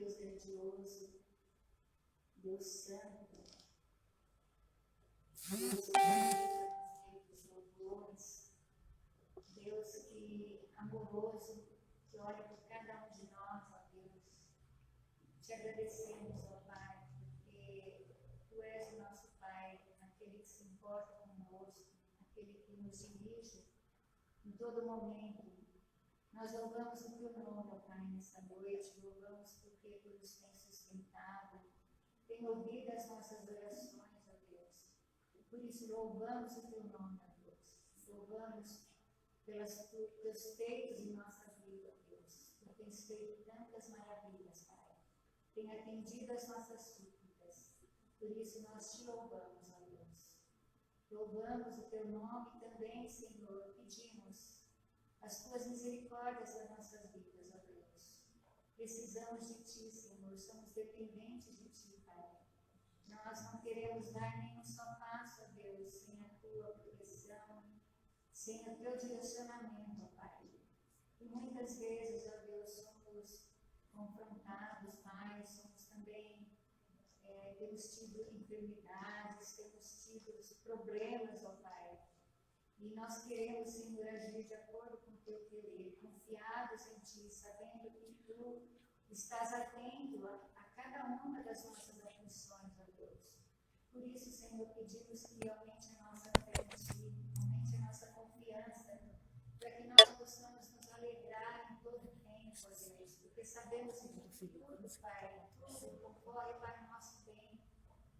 Deus grandioso, Deus santo, Deus que os louvores, Deus que amoroso, que olha por cada um de nós, ó Deus. Te agradecemos, ó Pai, porque Tu és o nosso Pai, aquele que se importa conosco, aquele que nos dirige em todo momento. Nós louvamos o Teu nome, ó Pai, nessa noite, louvamos porque Tu nos tem sustentado, tem ouvido as nossas orações, ó Deus. Por isso, louvamos o Teu nome, ó Deus. Louvamos pelos feitos em nossa vida, ó Deus. Tu tens feito tantas maravilhas, Pai. Tem atendido as nossas súplicas. Por isso, nós Te louvamos, ó Deus. Louvamos o Teu nome também, Senhor. Pedimos as Tuas misericórdias nas nossas vidas, ó Deus. Precisamos de Ti, Senhor. Somos dependentes de Ti, Pai. Nós não queremos dar nem um só passo, ó Deus, sem a Tua proteção, sem o Teu direcionamento, ó Pai. E muitas vezes, ó Deus, somos confrontados, Pai, somos também, temos tido enfermidades, temos tido problemas, ó Pai. E nós queremos, Senhor, agir de acordo com o Teu querer, confiados em Ti, sabendo que Tu estás atento a cada uma das nossas aflições, ó Deus. Por isso, Senhor, pedimos que aumente a nossa fé em Ti, aumente a nossa confiança, para que nós possamos nos alegrar em todo o tempo, ó Deus, porque sabemos que tudo, Pai, tudo concorre para o nosso bem,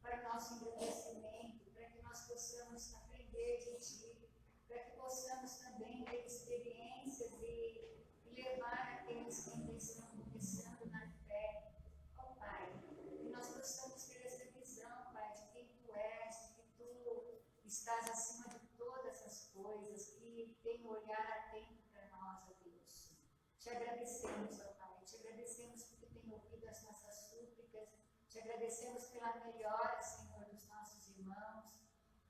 para o nosso engrandecimento, para que nós possamos aprender de Ti, para que possamos também ter experiências e levar aqueles que estão começando na fé, ó Pai, que nós possamos ter essa visão, Pai, de quem Tu és, de que Tu estás acima de todas as coisas, que tem um olhar atento para nós, ó Deus. Te agradecemos, ó Pai, te agradecemos porque tem ouvido as nossas súplicas, te agradecemos pela melhora, Senhor, dos nossos irmãos,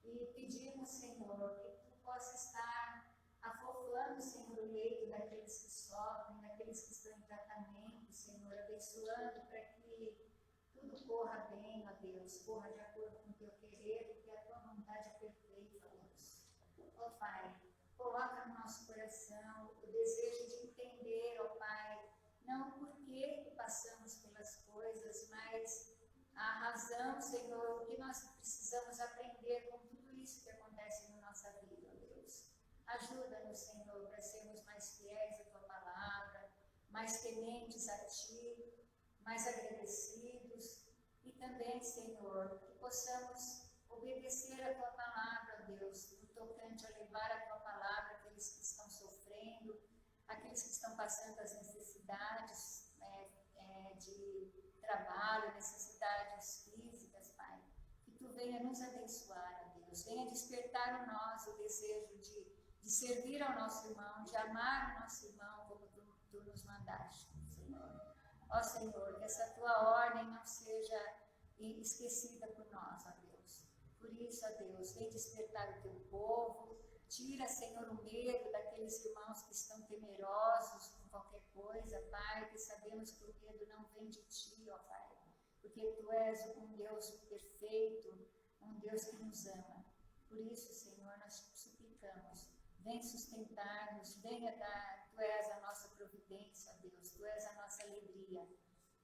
e pedimos, Senhor, que Tu possa estar afofando, Senhor, o leito daqueles que sofrem, daqueles que estão em tratamento, Senhor, abençoando para que tudo corra bem, ó Deus, corra de acordo com o Teu querer, porque a Tua vontade é perfeita, ó Deus. Ó Pai, coloca no nosso coração o desejo de entender, ó Pai, não o porquê que passamos pelas coisas, mas a razão, Senhor, o que nós precisamos aprender com tudo isso que acontece na nossa vida, ó Deus. Ajuda-nos, Senhor, para sermos mais fiéis à Tua palavra, mais tementes a Ti, mais agradecidos e também, Senhor, que possamos obedecer a Tua palavra, ó Deus, no tocante a levar a Tua palavra àqueles que estão sofrendo, aqueles que estão passando as necessidades de trabalho, necessidades físicas, Pai. Que Tu venha nos abençoar, ó Deus, venha despertar em nós o desejo de servir ao nosso irmão, de amar o nosso irmão como Tu nos mandaste, Senhor. Ó Senhor, que essa Tua ordem não seja esquecida por nós, ó Deus. Por isso, ó Deus, vem despertar o Teu povo, tira, Senhor, o medo daqueles irmãos que estão temerosos com qualquer coisa, Pai, que sabemos que o medo não vem de Ti, ó Pai, porque Tu és um Deus perfeito, um Deus que nos ama. Por isso, Senhor, nós Te suplicamos, vem sustentar-nos, venha dar, Tu és a nossa providência, ó Deus, Tu és a nossa alegria.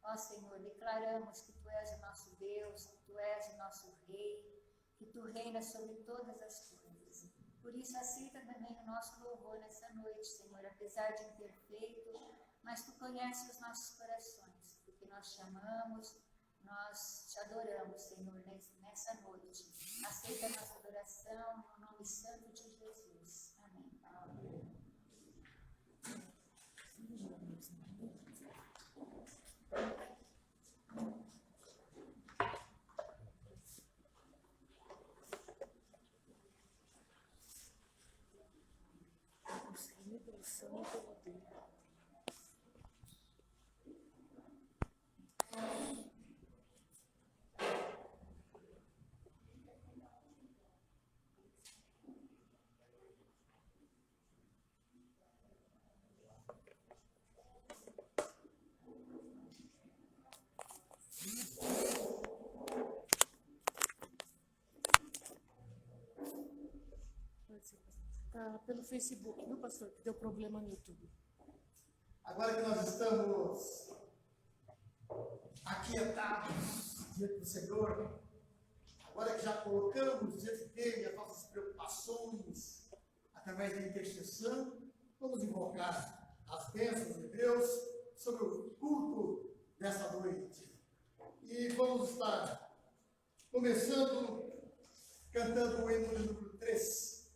Ó Senhor, declaramos que Tu és o nosso Deus, que Tu és o nosso Rei, que Tu reinas sobre todas as coisas. Por isso, aceita também o nosso louvor nessa noite, Senhor, apesar de imperfeito, mas Tu conheces os nossos corações, porque nós Te amamos, nós Te adoramos, Senhor, nessa noite. Aceita a nossa adoração no nome santo de Jesus. Amém. Amém. Pelo Facebook, viu, pastor? Que deu problema no YouTube. Agora que nós estamos aquietados diante do Senhor, agora que já colocamos diante dele as nossas preocupações através da intercessão, vamos invocar as bênçãos de Deus sobre o culto dessa noite. E vamos estar começando cantando o hino número 3,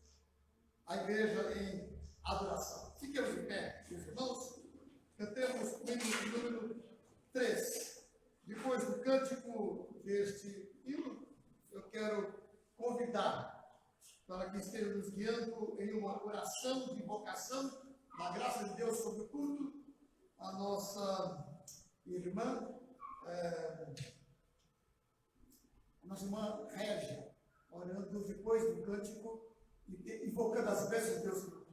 a igreja em adoração. Fiquemos em pé, meus irmãos, cantemos o hino número 3. Depois do cântico deste hino, eu quero convidar para que esteja nos guiando em uma oração de invocação da graça de Deus sobre o culto, a nossa irmã, Régia, orando depois do cântico e invocando as bênçãos de Deus sobre o culto.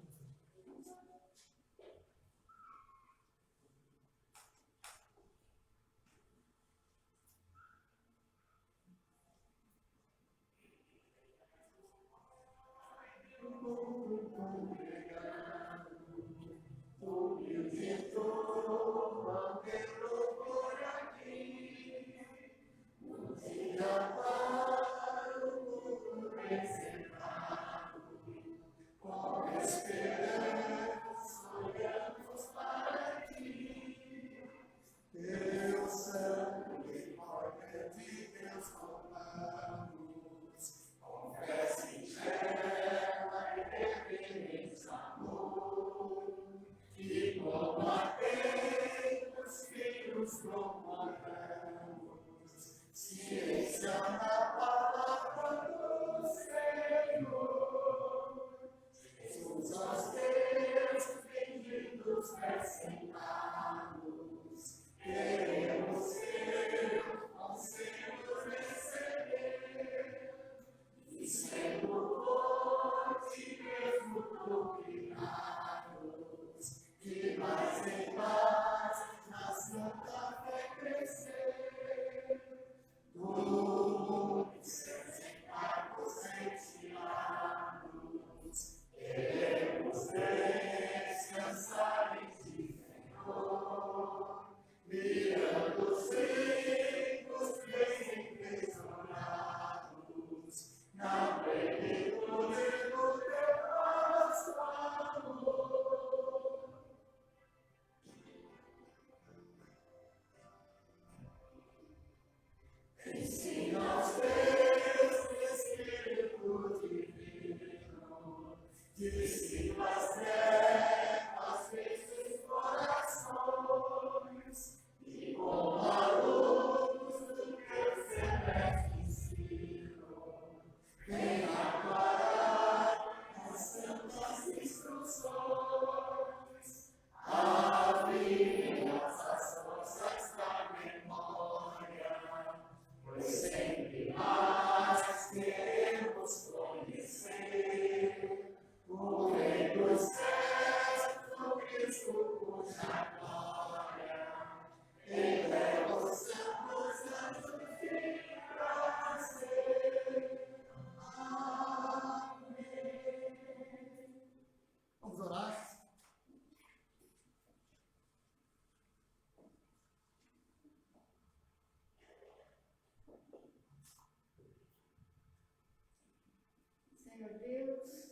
Senhor Deus,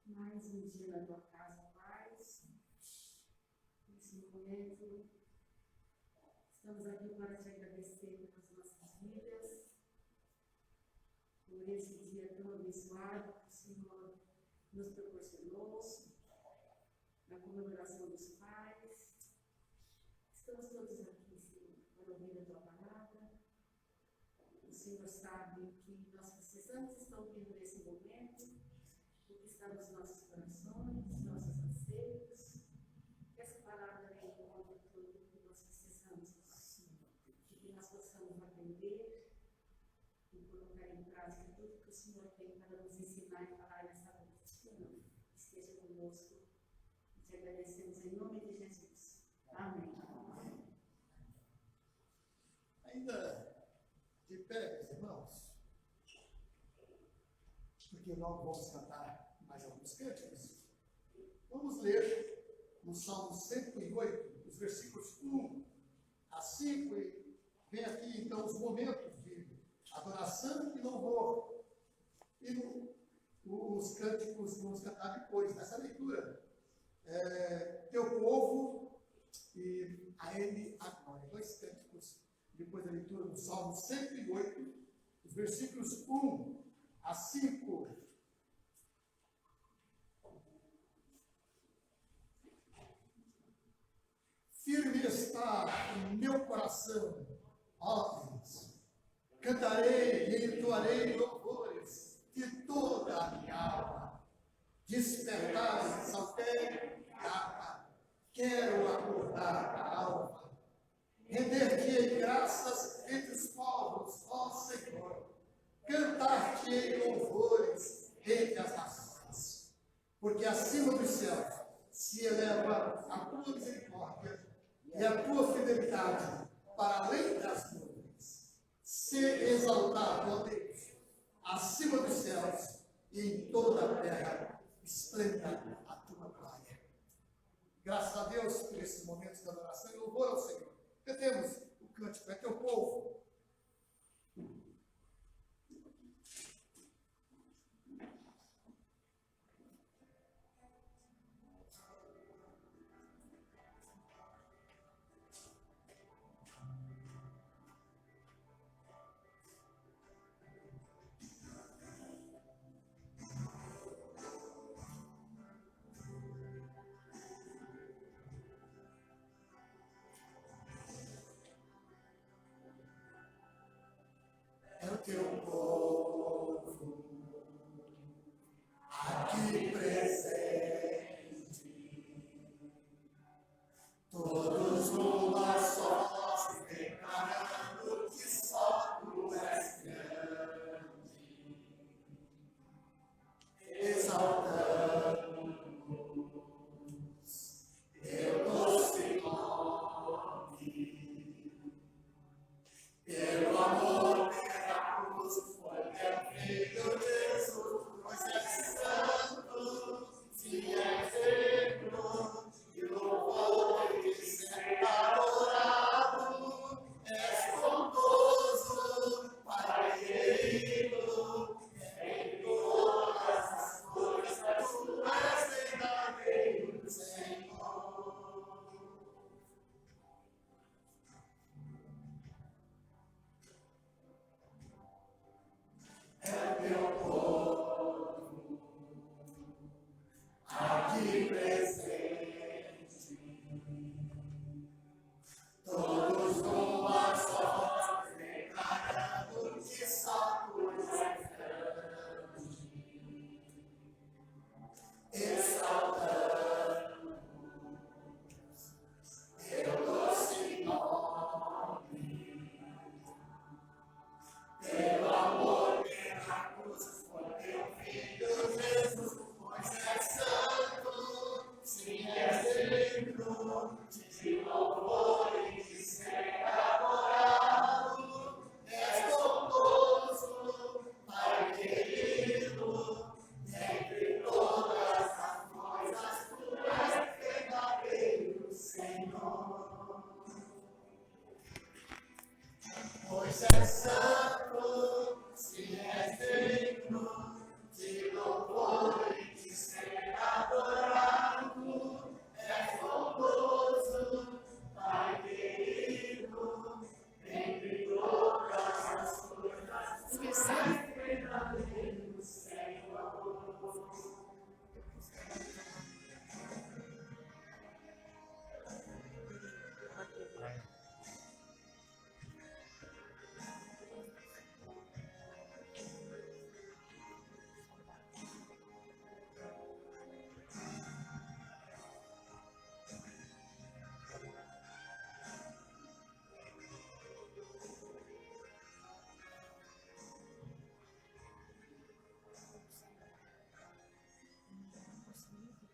mais um dia na tua casa, paz. Nesse momento, estamos aqui para te agradecer pelas nossas vidas, por esse dia tão abençoado que o Senhor nos proporcionou, na comemoração dos pais. Estamos todos aqui, Senhor, para ouvir a tua palavra. O Senhor sabe que nós precisamos estar ouvindo nesse momento, o que está nos nossos corações, nossos anseios. Que essa palavra venha em conta de tudo que nós precisamos, e que nós possamos aprender e colocar em prática tudo que o Senhor tem para nos ensinar e falar nessa noite. Esteja conosco. Te agradecemos em nome de Jesus. Amém. Ainda de pé, meus irmãos, porque nós vamos cantar mais alguns cânticos. Vamos ler no Salmo 108, os versículos 1 a 5, e vem aqui então os momentos de adoração e louvor. E os cânticos que vamos cantar depois dessa leitura. Teu povo e a ele a glória. 2 cânticos depois da leitura do Salmo 108, os versículos 1 a 5. Firme está o meu coração, ó Deus. Cantarei e entoarei louvores de toda a minha alma. Despertai, saltério e harpa. Quero acordar a alma. Render-te-ei graças entre os povos, ó Senhor. Cantar-te-ei louvores entre as nações. Porque acima dos céus se eleva a tua misericórdia e a tua fidelidade para além das nuvens. Se exaltado, ó Deus, acima dos céus e em toda a terra, esplenda a tua glória. Graças a Deus por esses momentos de adoração e louvor ao Senhor. Cantemos o cântico, é teu povo. É o teu povo, aqui presente, todos numa só voz, declarando que só tu és grande, exaltamos teu doce nome, pelo amor foi teu filho Jesus, pois és santo, se és digno de louvor e de ser adorado, és bondoso, Pai querido, em todas as coisas tu és verdadeiro, Senhor. É meu povo, aqui presente, todos numa só voz, declarando que só tu és grande, exaltando teu doce nome, pelo amor pela cruz, por teu filho Jesus, pois és santo, sim, és digno de louvor e de ser adorado, és bondoso, Pai querido, entre todas as coisas tu és verdadeiro, Senhor. Pois és santo, se és digno de louvor e de ser adorado, és bondoso, Pai querido, entre todas as coisas, tu és verdadeiro, Senhor.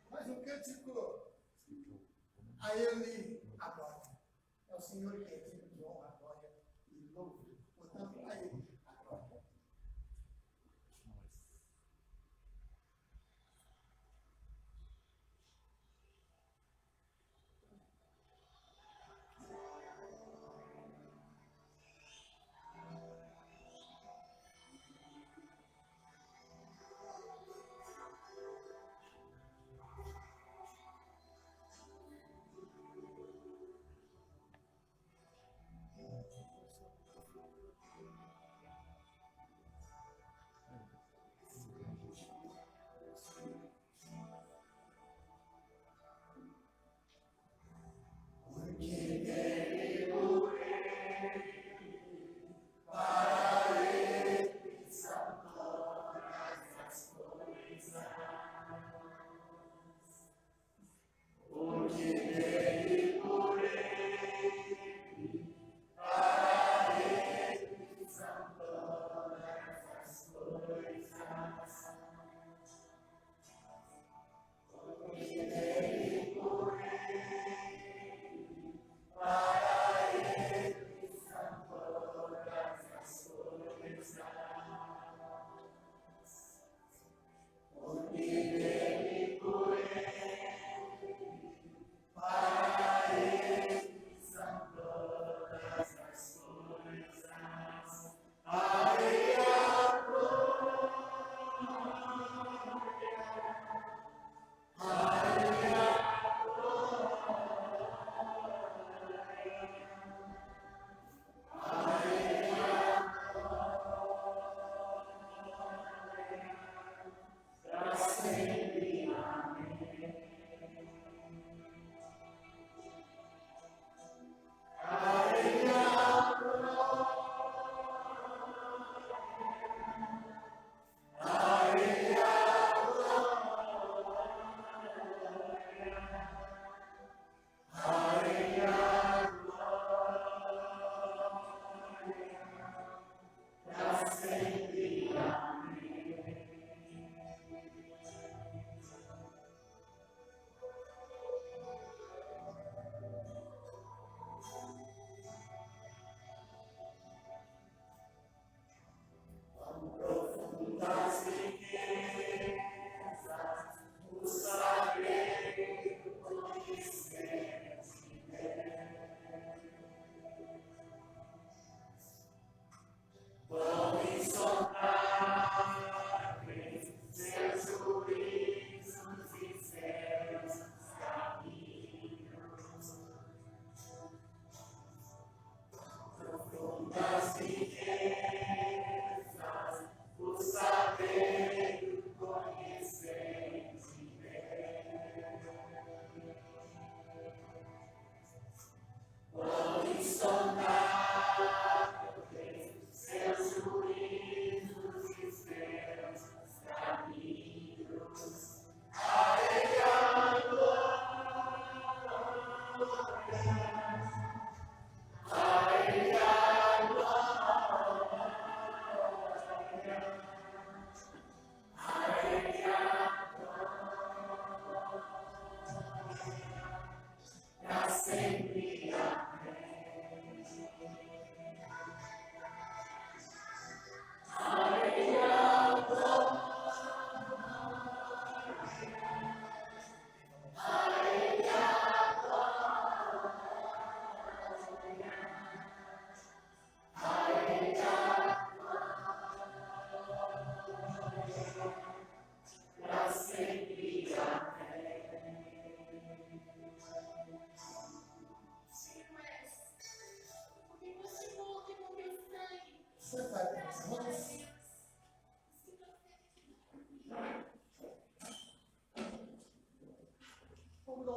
Mais um cântico a ele a glória. É o Senhor que é digno de honra, glória e louvor. Portanto, a ele a glória.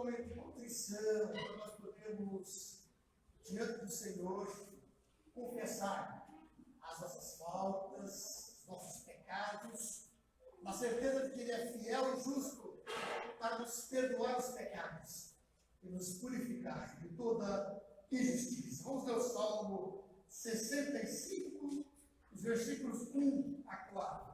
momento de contrição, quando nós podemos, diante do Senhor, confessar as nossas faltas, os nossos pecados, na certeza de que Ele é fiel e justo para nos perdoar os pecados e nos purificar de toda injustiça. Vamos ler o Salmo 65, os versículos 1 a 4.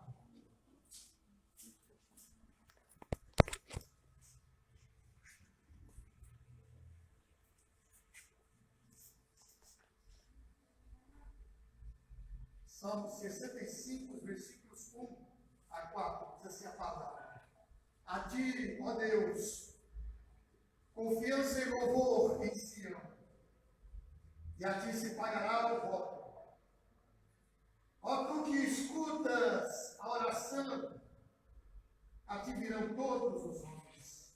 Salmo 65, versículos 1 a 4, diz assim a palavra: A ti, ó Deus, confiança e louvor em Sião, e a ti se pagará o voto. Ó tu que escutas a oração, a ti virão todos os homens.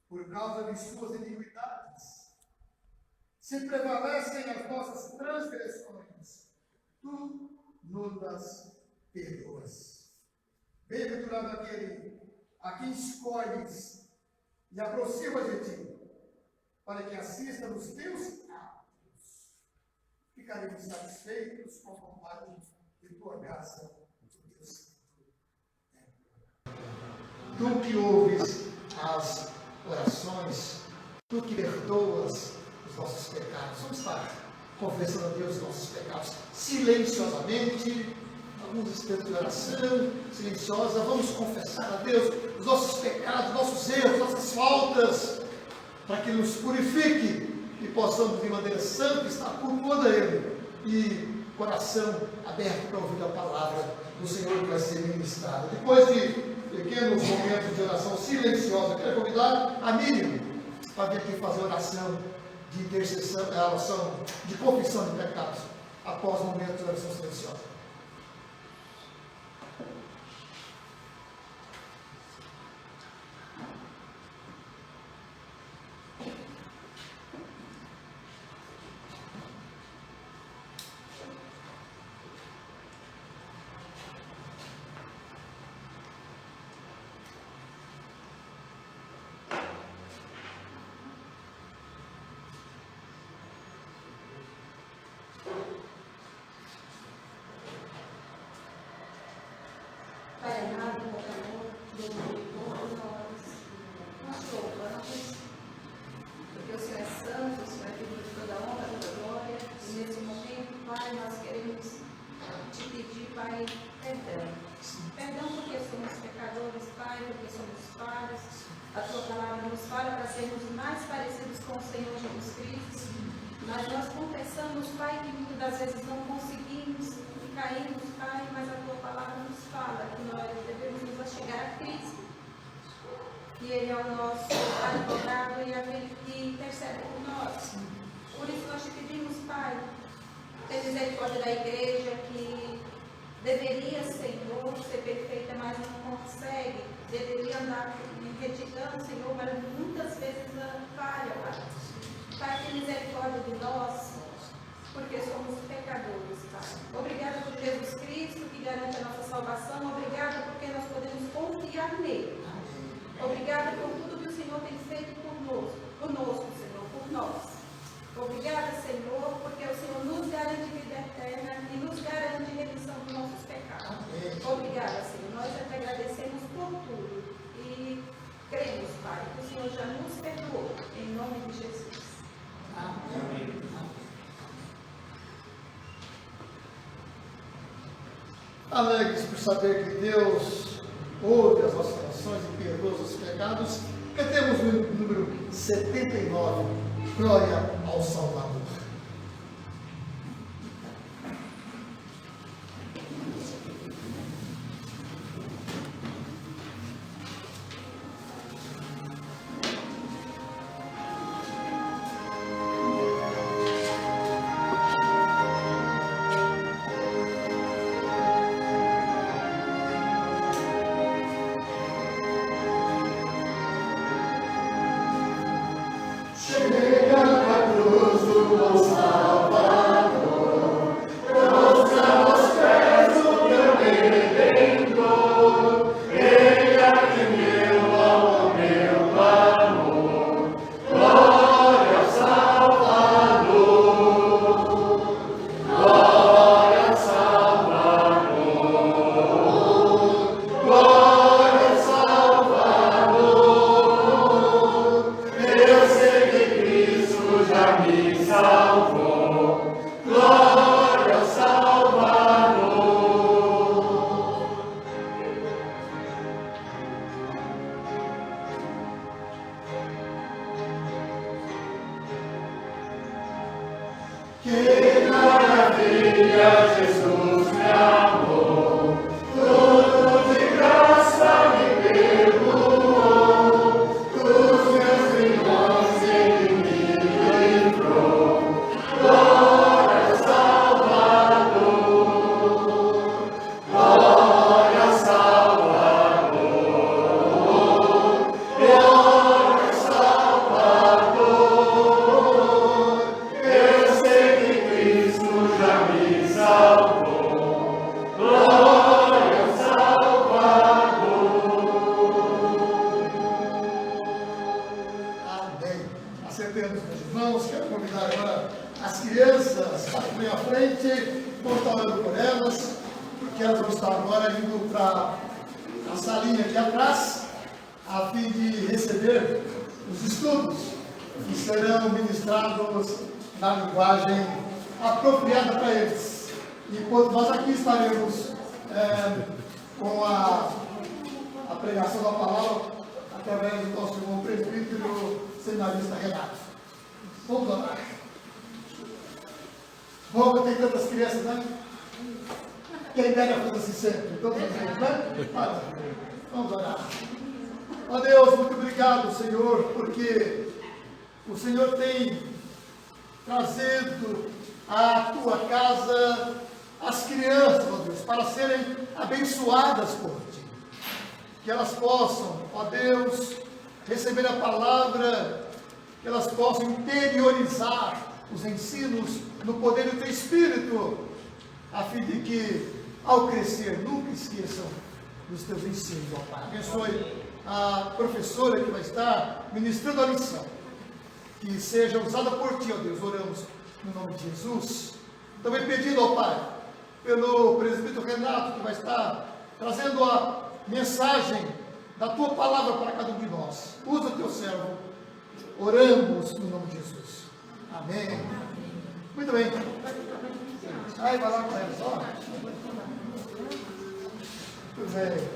Por causa de suas iniquidades, se prevalecem as nossas transgressões, tu nos perdoas. Bem-aventurado aquele a quem escolhes e aproxima de ti, para que assista nos teus atos. Ficaremos satisfeitos com a vontade de tua graça, Deus. Tu que ouves as orações, tu que perdoas os nossos pecados. Vamos estar confessando a Deus os nossos pecados silenciosamente, alguns instantes de oração silenciosa. Vamos confessar a Deus os nossos pecados, nossos erros, nossas faltas, para que nos purifique e possamos de maneira santa estar cultuando a Ele e coração aberto para ouvir a palavra do Senhor que vai ser ministrada. Depois de pequenos momentos de oração silenciosa, eu quero convidar a Miriam para vir aqui fazer oração de intercessão, oração de confissão de pecados, após o momento de oração silenciosa. Pai amado, meu amor, todos nós louvamos, porque o Senhor é santo, o Senhor é digno de toda honra, toda glória, e nesse momento, Pai, nós queremos te pedir, Pai, perdão. Perdão porque somos pecadores, Pai, porque somos falhos. A tua palavra nos fala para sermos mais parecidos com o Senhor Jesus Cristo. Mas nós confessamos, Pai, que muitas das vezes não conseguimos e caímos, Pai, mas a tua palavra nos fala que nós devemos nos achegar a Cristo. Que Ele é o nosso advogado e aquele que intercede por nós. Por isso nós te pedimos, Pai, ter misericórdia da igreja que deveria, Senhor, ser perfeita, mas não consegue. Deveria andar em retidão, Senhor, mas muitas vezes falha, Pai. Pai, tem misericórdia de nós, porque somos pecadores, Pai. Obrigada por Jesus Cristo, que garante a nossa salvação. Obrigada porque nós podemos confiar nele. Obrigada por tudo que o Senhor tem feito conosco, Senhor, por nós. Obrigada, Senhor, porque o Senhor nos garante vida eterna e nos garante remissão dos nossos pecados. Obrigada, Senhor. Nós te agradecemos por tudo e cremos, Pai, que o Senhor já nos perdoou, em nome de Jesus. Amém. Alegres por saber que Deus ouve as nossas orações e perdoa os pecados, cantemos o número 79, Glória ao Salvador. Chega a cruz do Que maravilha, Jesus me amou, tudo de graça me perdoou, dos meus irmãos ele me livrou. Glória, Salvador, glória, Salvador, glória, Salvador. Eu sei que Cristo já me salvou. Glória, Salvador. Amém. Acendemos, meus irmãos. Quero convidar agora as crianças para vir à frente. Vamos estar orando por elas, porque elas vão estar agora indo para a salinha aqui atrás, a fim de receber os estudos que serão ministrados na linguagem apropriada para eles. Enquanto nós aqui estaremos com a pregação da palavra através do nosso irmão presbítero seminarista Renato. Vamos orar. Bom, tem tantas crianças, né? Quem dera fazer assim sempre, todos os dias, né? Vamos orar. Ó Deus, muito obrigado, Senhor, porque o Senhor tem trazido à tua casa as crianças, ó Deus, para serem abençoadas por ti. Que elas possam, ó Deus, receber a palavra, que elas possam interiorizar os ensinos no poder do teu Espírito, a fim de que, ao crescer, nunca esqueçam dos teus ensinos, ó Pai. Abençoe a professora que vai estar ministrando a lição, que seja usada por ti, ó Deus, oramos no nome de Jesus. Também pedindo, ó Pai, pelo presbítero Renato, que vai estar trazendo a mensagem da tua palavra para cada um de nós. Usa o teu servo, oramos no nome de Jesus. Amém. Muito bem. Aí vai lá com eles, ó. Muito bem.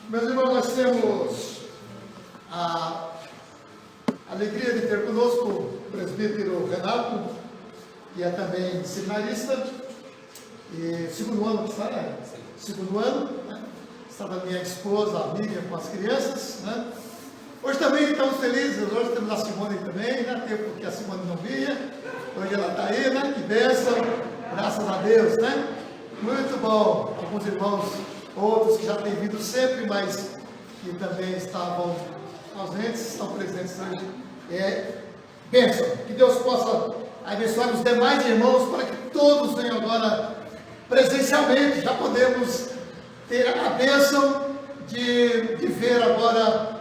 Meus irmãos, nós temos a alegria de ter conosco o presbítero Renato, que é também seminarista, e segundo ano que está, né? Segundo ano, né? Está da minha esposa, amiga com as crianças, né? Hoje também estamos felizes, hoje temos a Simone também, né? Tempo que a Simone não via, hoje ela está aí, né? Que bênção, graças a Deus, né? Muito bom, alguns irmãos, outros que já têm vindo sempre, mas que também estavam ausentes, estão presentes hoje. Bênção, que Deus possa abençoar os demais irmãos para que todos venham agora presencialmente. Já podemos ter a bênção de ver agora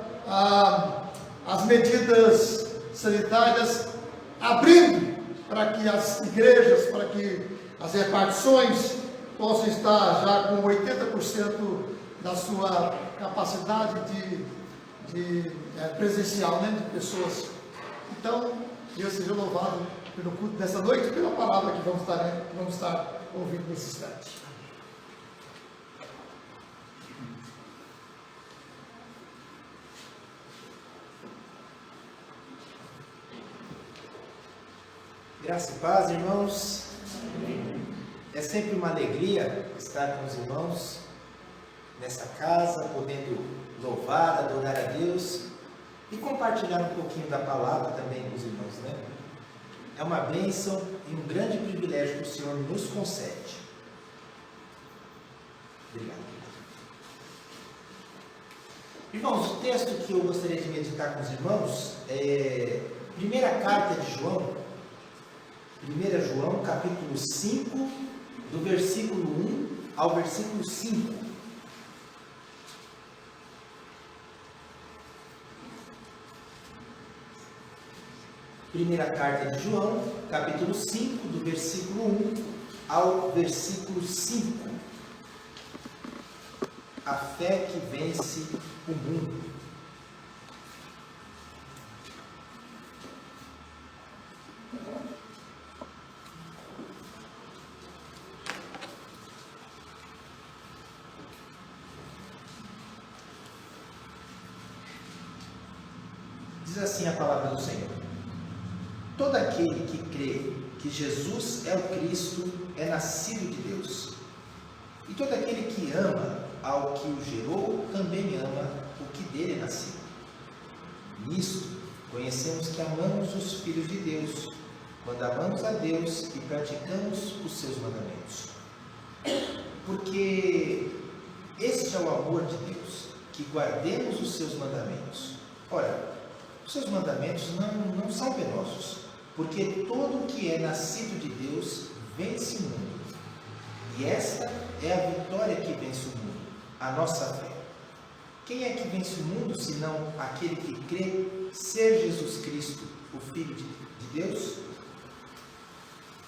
as medidas sanitárias abrindo para que as igrejas, para que as repartições possam estar já com 80% da sua capacidade de presencial, né, de pessoas. Então, Deus seja louvado pelo culto dessa noite e pela palavra que vamos estar ouvindo nesse instante. Graça e paz, irmãos. É sempre uma alegria estar com os irmãos nessa casa, podendo louvar, adorar a Deus e compartilhar um pouquinho da palavra também com os irmãos, né? É uma bênção e um grande privilégio que o Senhor nos concede. Obrigado. Irmãos, o texto que eu gostaria de meditar com os irmãos é primeira carta de João, 1 João, capítulo 5, do versículo 1 ao versículo 5. Primeira carta de João, capítulo 5, do versículo 1 ao versículo 5. A fé que vence o mundo. Diz assim a palavra do Senhor: todo aquele que crê que Jesus é o Cristo é nascido de Deus. E todo aquele que ama ao que o gerou também ama o que dele é nascido. Nisto conhecemos que amamos os filhos de Deus, quando amamos a Deus e praticamos os seus mandamentos. Porque este é o amor de Deus, que guardemos os seus mandamentos. Ora, os seus mandamentos não são penosos, porque todo o que é nascido de Deus vence o mundo. E esta é a vitória que vence o mundo, a nossa fé. Quem é que vence o mundo, senão aquele que crê ser Jesus Cristo, o Filho de Deus?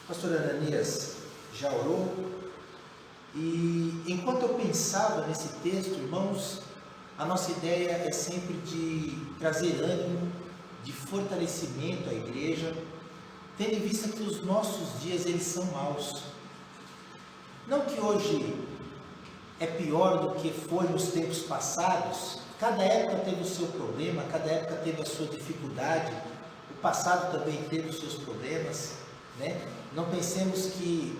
O pastor Ananias já orou, e enquanto eu pensava nesse texto, irmãos, a nossa ideia é sempre de trazer ânimo, de fortalecimento à igreja, tendo em vista que os nossos dias eles são maus. Não que hoje é pior do que foi nos tempos passados. Cada época teve o seu problema, cada época teve a sua dificuldade. O passado também teve os seus problemas, né? Não pensemos que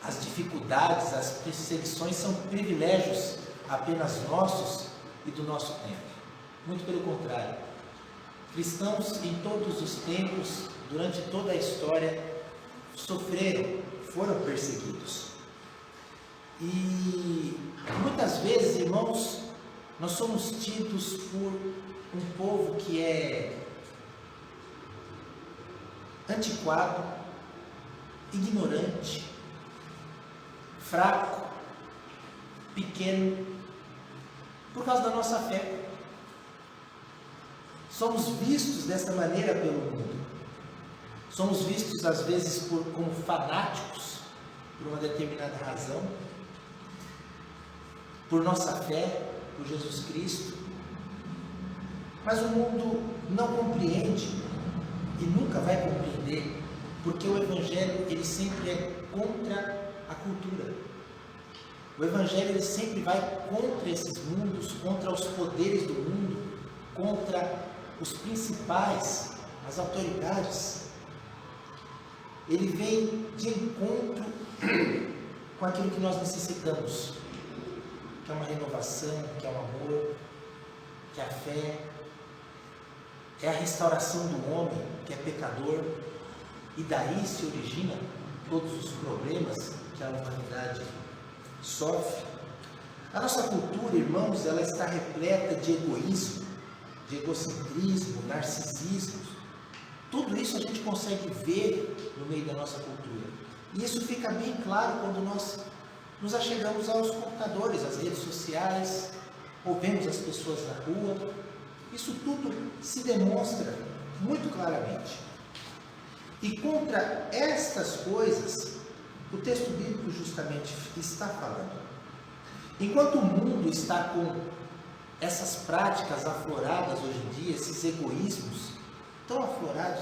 as dificuldades, as perseguições são privilégios apenas nossos e do nosso tempo. Muito pelo contrário. Cristãos em todos os tempos, durante toda a história, sofreram, foram perseguidos. E muitas vezes, irmãos, nós somos tidos por um povo que é antiquado, ignorante, fraco, pequeno, por causa da nossa fé. Somos vistos dessa maneira pelo mundo. Somos vistos às vezes como fanáticos por uma determinada razão, por nossa fé, por Jesus Cristo. Mas o mundo não compreende e nunca vai compreender, porque o Evangelho ele sempre é contra a cultura. O Evangelho ele sempre vai contra esses mundos, contra os poderes do mundo, contra os principais, as autoridades. Ele vem de encontro com aquilo que nós necessitamos, que é uma renovação, que é o amor, que é a fé, é a restauração do homem, que é pecador, e daí se origina todos os problemas que a humanidade sofre. A nossa cultura, irmãos, ela está repleta de egoísmo, de egocentrismo, narcisismo. Tudo isso a gente consegue ver no meio da nossa cultura. E isso fica bem claro quando nós nos achegamos aos computadores, às redes sociais, ou vemos as pessoas na rua. Isso tudo se demonstra muito claramente. E contra estas coisas, o texto bíblico justamente está falando. Enquanto o mundo está com essas práticas afloradas hoje em dia, esses egoísmos tão aflorados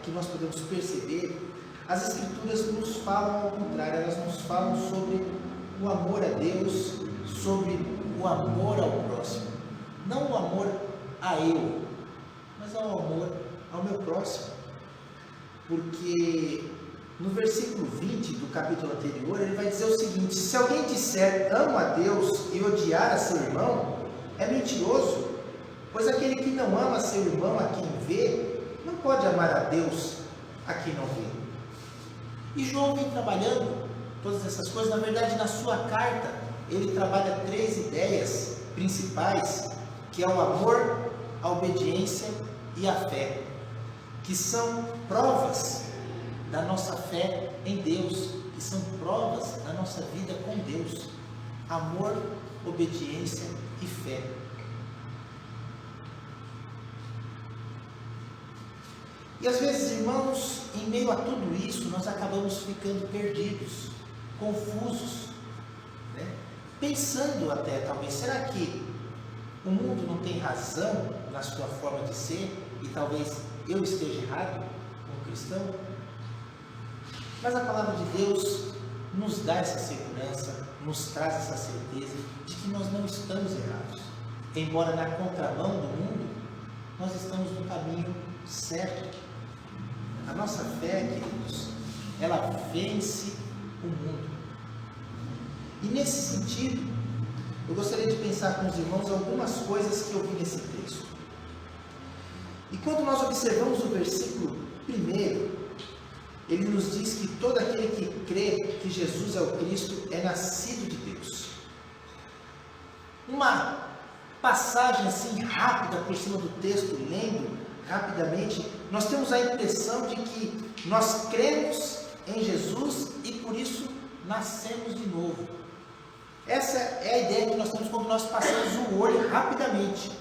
que nós podemos perceber, as Escrituras nos falam ao contrário, elas nos falam sobre o amor a Deus, sobre o amor ao próximo. Não o amor a eu, mas ao amor ao meu próximo. Porque no versículo 20 do capítulo anterior, ele vai dizer o seguinte: se alguém disser amo a Deus e odiar a seu irmão, é mentiroso, pois aquele que não ama seu irmão a quem vê, não pode amar a Deus a quem não vê. E João vem trabalhando todas essas coisas. Na verdade, na sua carta, ele trabalha 3 ideias principais, que é o amor, a obediência e a fé, que são provas da nossa fé em Deus, que são provas da nossa vida com Deus. Amor, obediência e fé. E às vezes, irmãos, em meio a tudo isso, nós acabamos ficando perdidos, confusos, né? Pensando até, talvez, será que o mundo não tem razão na sua forma de ser e talvez eu esteja errado como cristão? Mas a palavra de Deus nos dá essa segurança, nos traz essa certeza de que nós não estamos errados. Embora na contramão do mundo, nós estamos no caminho certo. a nossa fé, queridos, ela vence o mundo. E nesse sentido, eu gostaria de pensar com os irmãos algumas coisas que eu vi nesse texto. E quando nós observamos o versículo 1, ele nos diz que todo aquele que crê que Jesus é o Cristo é nascido de Deus. Uma passagem assim rápida por cima do texto, lendo rapidamente, nós temos a impressão de que nós cremos em Jesus e por isso nascemos de novo. Essa é a ideia que nós temos quando nós passamos o olho rapidamente,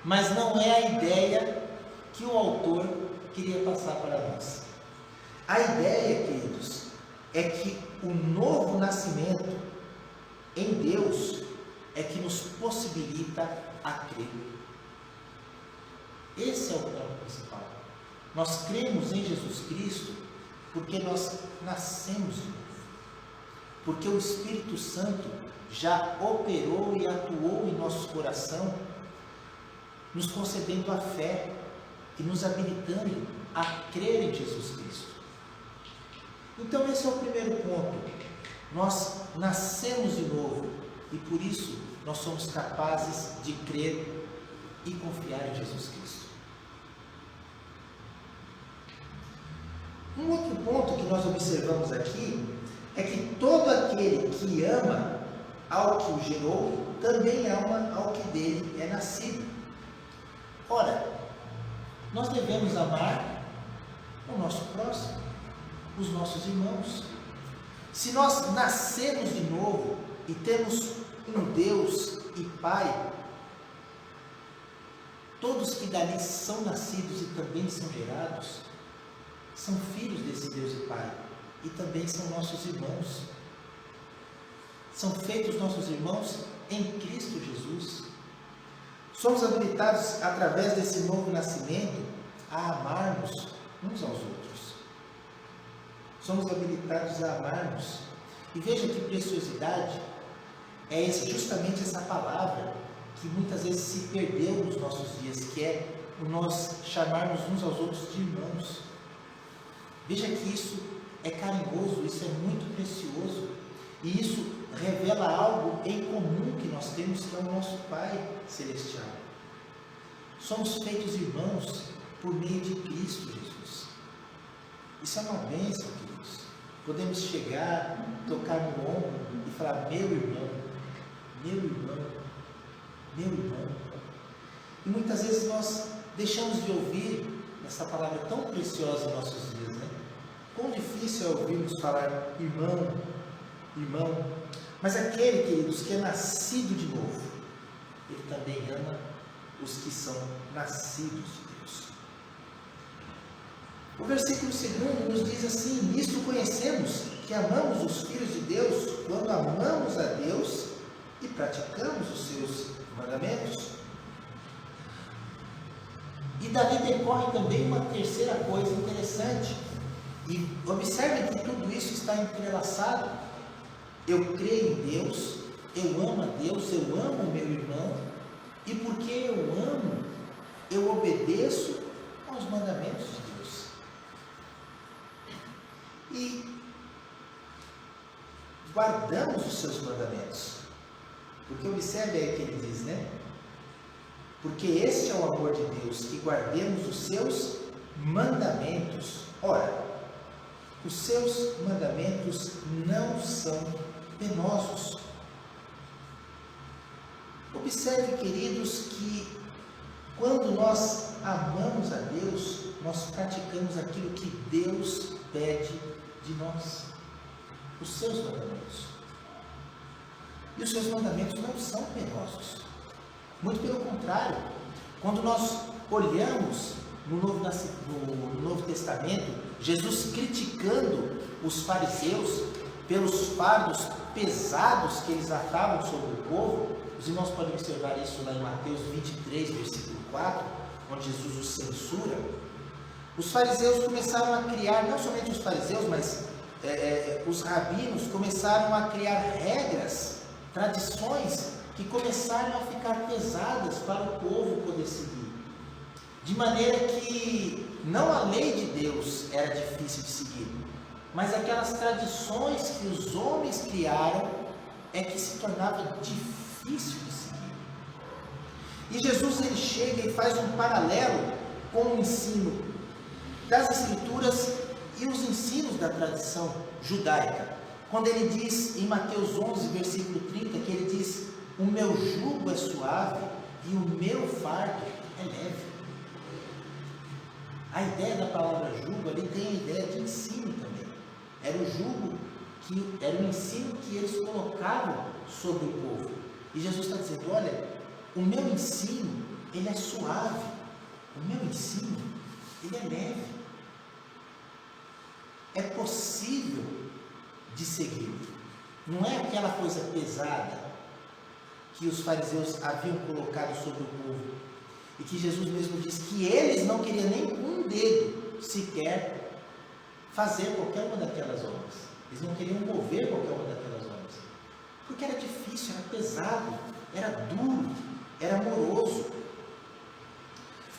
mas não é a ideia que o autor queria passar para nós. A ideia, queridos, é que o novo nascimento em Deus é que nos possibilita a crer. Esse é o ponto principal. Nós cremos em Jesus Cristo porque nós nascemos de novo. Porque o Espírito Santo já operou e atuou em nosso coração, nos concedendo a fé e nos habilitando a crer em Jesus Cristo. Então esse é o primeiro ponto. Nós nascemos de novo e por isso nós somos capazes de crer e confiar em Jesus Cristo. Um outro ponto que nós observamos aqui é que todo aquele que ama ao que o gerou, também ama ao que dele é nascido. Ora, nós devemos amar o nosso próximo, os nossos irmãos. Se nós nascemos de novo e temos um Deus e Pai, todos que dali são nascidos e também são gerados, são filhos desse Deus e Pai, e também são nossos irmãos. São feitos nossos irmãos em Cristo Jesus. Somos habilitados, através desse novo nascimento, a amarmos uns aos outros. Somos habilitados a amarmos. E veja que preciosidade é justamente essa palavra que muitas vezes se perdeu nos nossos dias, que é o nós chamarmos uns aos outros de irmãos. Veja que isso é carinhoso, isso é muito precioso, e isso revela algo em comum que nós temos, que é o nosso Pai Celestial. Somos feitos irmãos por meio de Cristo Jesus. Isso é uma bênção, queridos. Podemos chegar, tocar no ombro e falar: meu irmão, meu irmão, meu irmão. E muitas vezes nós deixamos de ouvir essa palavra tão preciosa em nossos dias, né? Quão difícil é ouvirmos falar irmão, irmão. Mas aquele, queridos, que é nascido de novo, ele também ama os que são nascidos de Deus. O versículo 2 nos diz assim: nisto conhecemos que amamos os filhos de Deus, quando amamos a Deus e praticamos os seus mandamentos. E dali decorre também uma terceira coisa interessante. E observem que tudo isso está entrelaçado. Eu creio em Deus, eu amo a Deus, eu amo o meu irmão, e porque eu amo, eu obedeço aos mandamentos de Deus. E guardamos os seus mandamentos. Porque observe aí o que ele diz, né? Porque este é o amor de Deus, que guardemos os seus mandamentos. Ora, os seus mandamentos não são penosos. Observe, queridos, que quando nós amamos a Deus, nós praticamos aquilo que Deus pede de nós, os seus mandamentos. E os seus mandamentos não são penosos. Muito pelo contrário, quando nós olhamos no Novo Testamento, Jesus criticando os fariseus pelos fardos pesados que eles atavam sobre o povo. Os irmãos podem observar isso lá em Mateus 23, versículo 4, onde Jesus os censura. Os fariseus começaram a criar, não somente os fariseus, mas os rabinos começaram a criar regras, tradições que começaram a ficar pesadas para o povo poder seguir. De maneira que não a lei de Deus era difícil de seguir, mas aquelas tradições que os homens criaram é que se tornava difícil de seguir. E Jesus ele chega e faz um paralelo com o ensino das Escrituras e os ensinos da tradição judaica. Quando ele diz em Mateus 11, versículo 30, que ele diz: o meu jugo é suave e o meu fardo é leve. A ideia da palavra jugo ali tem a ideia de ensino também. Era o jugo, era o ensino que eles colocavam sobre o povo. E Jesus está dizendo: olha, o meu ensino, ele é suave. O meu ensino, ele é leve. É possível de seguir. Não é aquela coisa pesada que os fariseus haviam colocado sobre o povo. E que Jesus mesmo disse que eles não queriam nem um dedo sequer fazer qualquer uma daquelas obras. Eles não queriam mover qualquer uma daquelas obras. Porque era difícil, era pesado, era duro, era amoroso.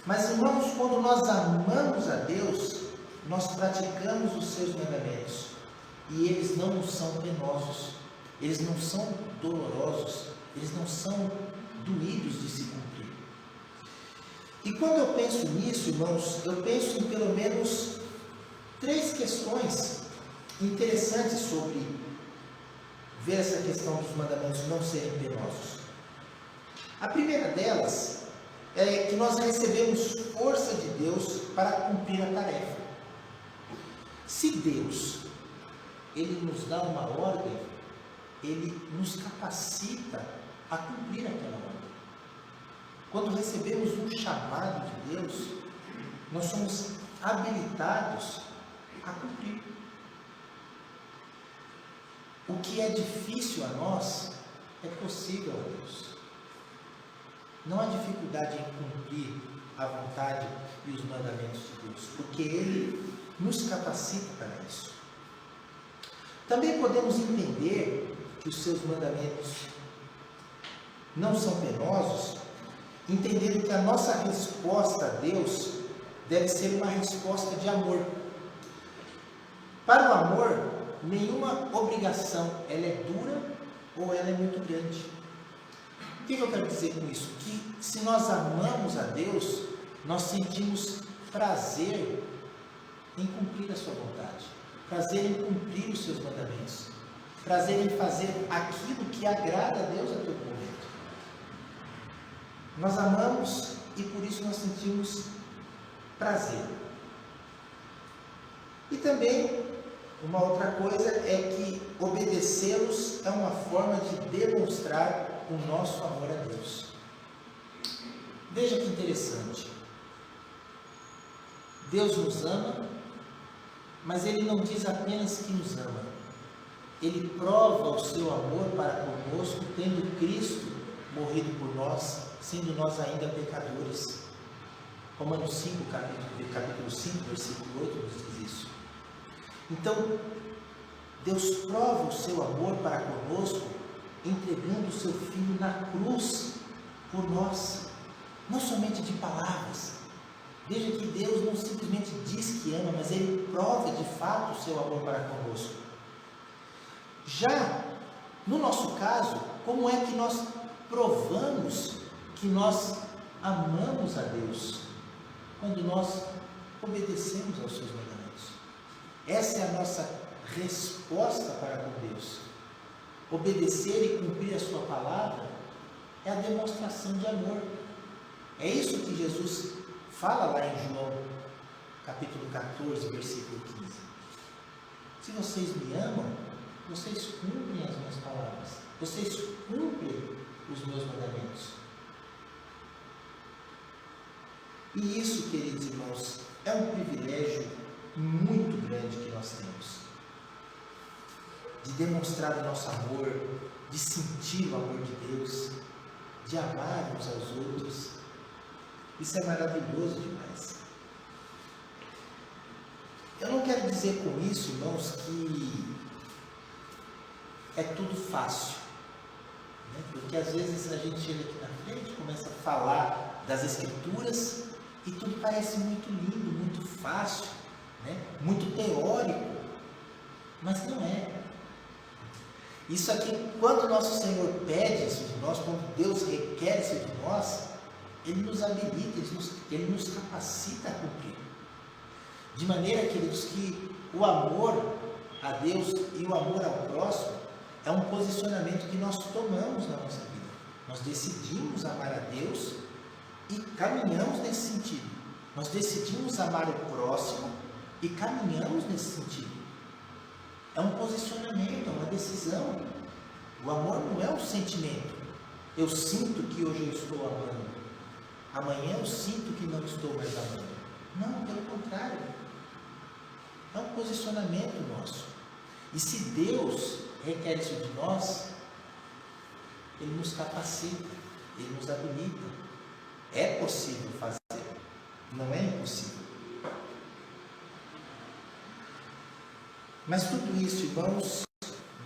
Mas, irmãos, quando nós amamos a Deus, nós praticamos os seus mandamentos. E eles não são penosos, eles não são dolorosos, eles não são doídos de se cumprir. E quando eu penso nisso, irmãos, eu penso em pelo menos 3 questões interessantes sobre ver essa questão dos mandamentos não serem penosos. A primeira delas é que nós recebemos força de Deus para cumprir a tarefa. Se Deus, Ele nos dá uma ordem, Ele nos capacita a cumprir aquela ordem. Quando recebemos um chamado de Deus, nós somos habilitados a cumprir. O que é difícil a nós é possível a Deus. Não há dificuldade em cumprir a vontade e os mandamentos de Deus, porque Ele nos capacita para isso. Também podemos entender que os seus mandamentos não são penosos, entendendo que a nossa resposta a Deus deve ser uma resposta de amor. Para o amor, nenhuma obrigação ela é dura ou ela é muito grande. O que eu quero dizer com isso? Que se nós amamos a Deus, nós sentimos prazer em cumprir a sua vontade, prazer em cumprir os seus mandamentos, prazer em fazer aquilo que agrada a Deus a todo momento. Nós amamos e por isso nós sentimos prazer. E também, uma outra coisa é que obedecê-los é uma forma de demonstrar o nosso amor a Deus. Veja que interessante. Deus nos ama, mas Ele não diz apenas que nos ama. Ele prova o seu amor para conosco, tendo Cristo morrido por nós, sendo nós ainda pecadores. Romanos 5, capítulo 5, versículo 8 nos diz isso. Então, Deus prova o seu amor para conosco, entregando o seu Filho na cruz por nós, não somente de palavras. Veja que Deus não simplesmente diz que ama, mas Ele prova de fato o seu amor para conosco. Já no nosso caso, como é que nós provamos que nós amamos a Deus? Quando nós obedecemos aos seus mandamentos. Essa é a nossa resposta para com Deus. Obedecer e cumprir a sua palavra é a demonstração de amor. É isso que Jesus fala lá em João, capítulo 14, versículo 15. Se vocês me amam, vocês cumprem as minhas palavras. Vocês cumprem os meus mandamentos. E isso, queridos irmãos, é um privilégio muito grande que nós temos. De demonstrar o nosso amor, de sentir o amor de Deus, de amar uns aos outros. Isso é maravilhoso demais. Eu não quero dizer com isso, irmãos, que é tudo fácil. Né? Porque às vezes a gente chega aqui na frente, começa a falar das Escrituras E tudo parece muito lindo, muito fácil, né? Muito teórico, mas não é. Isso aqui, quando o nosso Senhor pede isso de nós, quando Deus requer isso de nós, Ele nos habilita, Ele nos capacita a cumprir. De maneira, queridos, que o amor a Deus e o amor ao próximo é um posicionamento que nós tomamos na nossa vida. Nós decidimos amar a Deus e caminhamos nesse sentido. Nós decidimos amar o próximo e caminhamos nesse sentido. É um posicionamento, é uma decisão. O amor não é um sentimento. Eu sinto que hoje eu estou amando. Amanhã eu sinto que não estou mais amando. Não, pelo contrário. É um posicionamento nosso. E se Deus requer isso de nós, Ele nos capacita, Ele nos habilita. É possível fazer, não é impossível. Mas tudo isso, irmãos,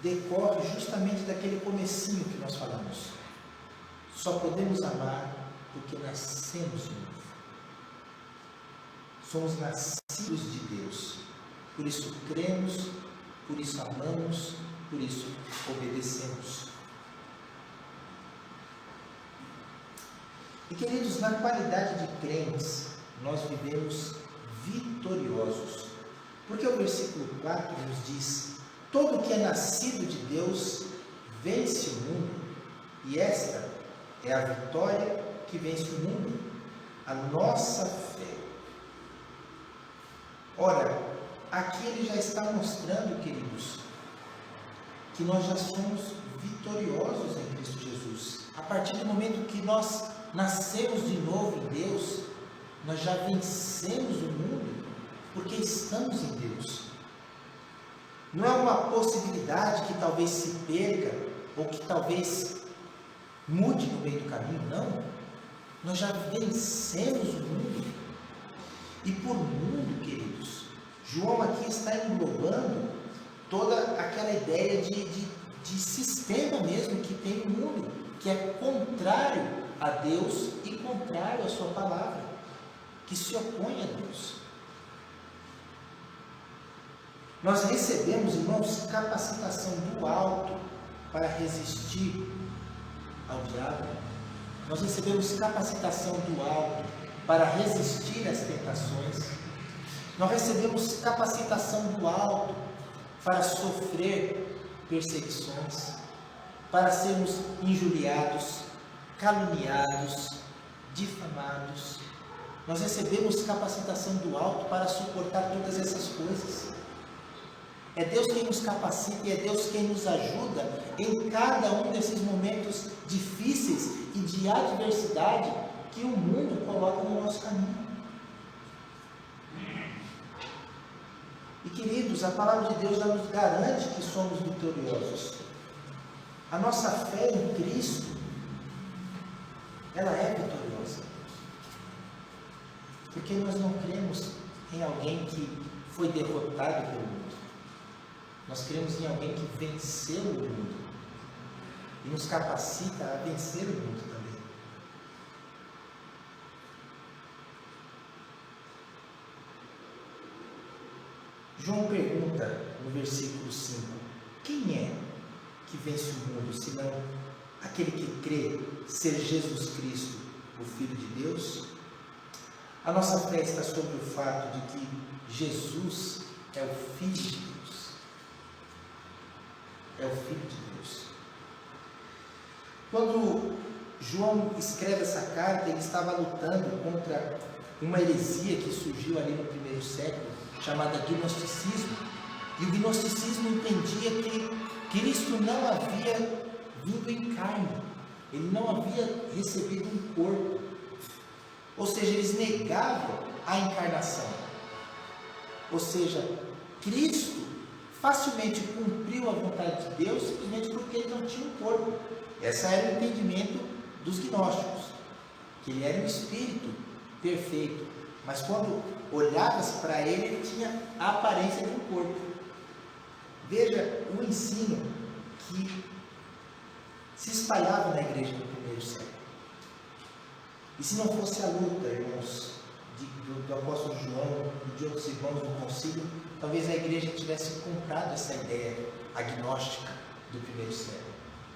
decorre justamente daquele comecinho que nós falamos. Só podemos amar porque nascemos de novo. Somos nascidos de Deus. Por isso cremos, por isso amamos, por isso obedecemos. E queridos, na qualidade de crentes, nós vivemos vitoriosos. Porque o versículo 4 nos diz: todo que é nascido de Deus vence o mundo, e esta é a vitória que vence o mundo, a nossa fé. Ora, aqui ele já está mostrando, queridos, que nós já somos vitoriosos em Cristo Jesus. A partir do momento que nós nascemos de novo em Deus, nós já vencemos o mundo, porque estamos em Deus. Não é uma possibilidade que talvez se perca, ou que talvez mude no meio do caminho, não. Nós já vencemos o mundo. E por mundo, queridos, João aqui está englobando toda aquela ideia de sistema mesmo que tem no mundo, que é contrário a Deus e contrário à sua palavra, que se opõe a Deus. Nós recebemos, irmãos, capacitação do alto para resistir ao diabo. Nós recebemos capacitação do alto para resistir às tentações. Nós recebemos capacitação do alto para sofrer perseguições, para sermos injuriados, caluniados, difamados. Nós recebemos capacitação do alto para suportar todas essas coisas. É Deus quem nos capacita e é Deus quem nos ajuda em cada um desses momentos difíceis e de adversidade que o mundo coloca no nosso caminho. E queridos, a palavra de Deus já nos garante que somos vitoriosos. A nossa fé em Cristo, ela é vitoriosa. Porque nós não cremos em alguém que foi derrotado pelo mundo. Nós cremos em alguém que venceu o mundo e nos capacita a vencer o mundo também. João pergunta no versículo 5: quem é que vence o mundo, senão aquele que crê ser Jesus Cristo, o Filho de Deus? A nossa fé está sobre o fato de que Jesus é o Filho de Deus. É o Filho de Deus. Quando João escreve essa carta, ele estava lutando contra uma heresia que surgiu ali no primeiro século, chamada gnosticismo. E o gnosticismo entendia que Cristo não havia vindo em carne, ele não havia recebido um corpo. Ou seja, eles negavam a encarnação. Ou seja, Cristo facilmente cumpriu a vontade de Deus simplesmente porque ele não tinha um corpo. Esse era o entendimento dos gnósticos, que ele era um espírito perfeito, mas quando olhavas para ele, ele tinha a aparência de um corpo. Veja o ensino que se espalhava na igreja do primeiro século. E se não fosse a luta, irmãos, do apóstolo João e de outros irmãos do concílio, talvez a igreja tivesse comprado essa ideia agnóstica do primeiro século.